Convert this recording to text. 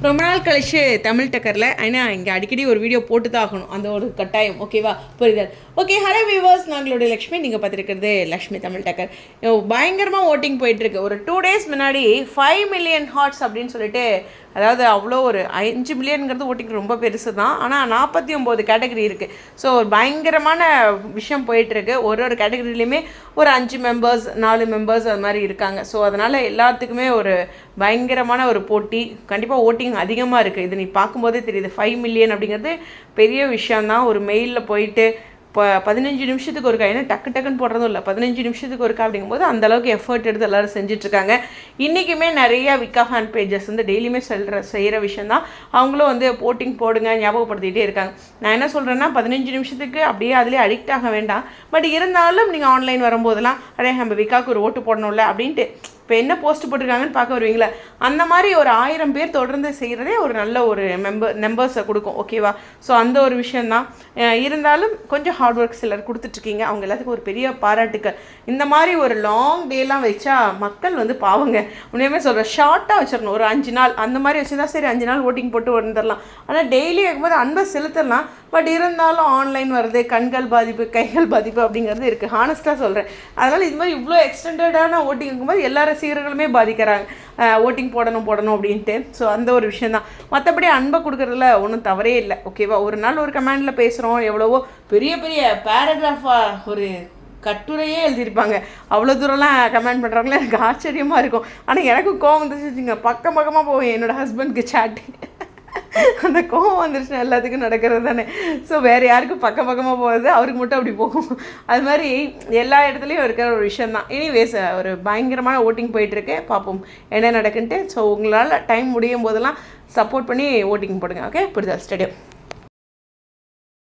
ரொம்ப நாள் கழிச்சு தமிழ் டக்கரில் ஏன்னா இங்கே அடிக்கடி ஒரு வீடியோ போட்டு தான் ஆகணும், அந்த ஒரு கட்டாயம். ஓகேவா, புரியுதல். ஓகே, ஹலோ வியூவர்ஸ், நாங்களுடைய லக்ஷ்மி. நீங்கள் பார்த்துருக்கிறது லக்ஷ்மி தமிழ் டக்கர். பயங்கரமாக ஓட்டிங் போயிட்டுருக்கு. ஒரு 2 days முன்னாடி 5 million ஹார்ட்ஸ் அப்படின்னு சொல்லிட்டு, அதாவது அவ்வளோ ஒரு 5 மில்லியனுங்கிறது ஓட்டிங் ரொம்ப பெருசு தான். ஆனால் 49 கேட்டகரி இருக்குது. ஸோ ஒரு பயங்கரமான விஷயம் போயிட்டுருக்கு. ஒரு கேட்டகரியிலையுமே ஒரு 5 மெம்பர்ஸ் 4 மெம்பர்ஸ் அது மாதிரி இருக்காங்க. ஸோ அதனால் எல்லாத்துக்குமே ஒரு பயங்கரமான ஒரு போட்டி. கண்டிப்பாக ஓட்டிங் அதிகமாக இருக்குது. இது நீ பார்க்கும்போதே தெரியுது. 5 மில்லியன் அப்படிங்கிறது பெரிய விஷயந்தான். ஒரு மெயிலில் போயிட்டு இப்போ 15 நிமிஷத்துக்கு ஒருக்கா, ஏன்னா டக்குன்னு போடுறதும் இல்லை, 15 நிமிஷத்துக்கு ஒருக்கா அப்படிங்கும்போது அந்தளவுக்கு எஃபர்ட் எடுத்து எல்லோரும் செஞ்சிட்ருக்காங்க. இன்றைக்குமே நிறைய விக்கா ஃபேன் பேஜஸ் வந்து டெய்லியுமே செய்கிற விஷயந்தான். அவங்களும் வந்து போட்டிங் போடுங்க ஞாபகப்படுத்திகிட்டே இருக்காங்க. நான் என்ன சொல்கிறேன்னா, 15 நிமிஷத்துக்கு அப்படியே அதிலே அடிக்ட் ஆக வேண்டாம். பட் இருந்தாலும் நீங்கள் ஆன்லைன் வரும்போதெல்லாம் நம்ம விக்காவுக்கு ஒரு ஓட்டு போடணும்ல அப்படின்ட்டு இப்போ என்ன போஸ்ட் போட்டிருக்காங்கன்னு பார்க்க வருவீங்களா, அந்த மாதிரி ஒரு 1000 பேர் தொடர்ந்து செய்கிறதே ஒரு நல்ல ஒரு நம்பர்ஸை கொடுக்கும். ஓகேவா, ஸோ அந்த ஒரு விஷயந்தான். இருந்தாலும் கொஞ்சம் ஹார்ட் ஒர்க் சிலர் கொடுத்துட்ருக்கீங்க. அவங்க எல்லாத்துக்கும் ஒரு பெரிய பாராட்டுக்கள். இந்த மாதிரி ஒரு லாங் டேலாம் வச்சா மக்கள் வந்து பாவங்க. உண்மையுமே சொல்கிறேன், ஷார்ட்டாக வச்சிடணும். ஒரு 5 நாள் அந்த மாதிரி வச்சுருந்தா சரி, 5 நாள் ஓட்டிங் போட்டு வந்துடலாம். ஆனால் டெய்லி வைக்கும்போது அன்பை செலுத்தலாம். பட் இருந்தாலும் ஆன்லைன் வருது, கண்கள் பாதிப்பு, கைகள் பாதிப்பு அப்படிங்கிறது இருக்குது. ஹானஸ்ட்டாக சொல்கிறேன். அதனால் இது மாதிரி இவ்வளோ எக்ஸ்டெண்டடான ஓட்டிங் இருக்கும்போது எல்லா ரசிகர்களுமே பாதிக்கிறாங்க, ஓட்டிங் போடணும் அப்படின்ட்டு. ஸோ அந்த ஒரு விஷயந்தான். மற்றபடி அன்பை கொடுக்குறதுல ஒன்றும் தவறே இல்லை. ஓகேவா, ஒரு நாள் ஒரு கமெண்டில் பேசுகிறோம், எவ்வளவோ பெரிய பெரிய பேராகிராஃபாக ஒரு கட்டுரையே எழுதியிருப்பாங்க. அவ்வளோ தூரம்லாம் கமெண்ட் பண்ணுறவங்களே எனக்கு ஆச்சரியமாக இருக்கும். ஆனால் எனக்கும் கோவம் வந்துச்சுங்க, பக்கமாக போவேன் என்னோடய ஹஸ்பண்ட்க்கு சாட்டு. அந்த கோவம் வந்துருச்சுன்னா எல்லாத்துக்கும் நடக்கிறது தானே. ஸோ வேறு யாருக்கும் பக்கமாக போகிறது, அவருக்கு மட்டும் அப்படி போகும். அது மாதிரி எல்லா இடத்துலையும் இருக்கிற ஒரு விஷயந்தான். எனிவேஸ், ஒரு பயங்கரமான ஓட்டிங் போயிட்டுருக்கு. பார்ப்போம் என்ன நடக்குன்ட்டு. ஸோ உங்களால் டைம் முடியும் போதெல்லாம் சப்போர்ட் பண்ணி ஓட்டிங் போடுங்க. ஓகே, புரியுதா ஸ்டேடியம்.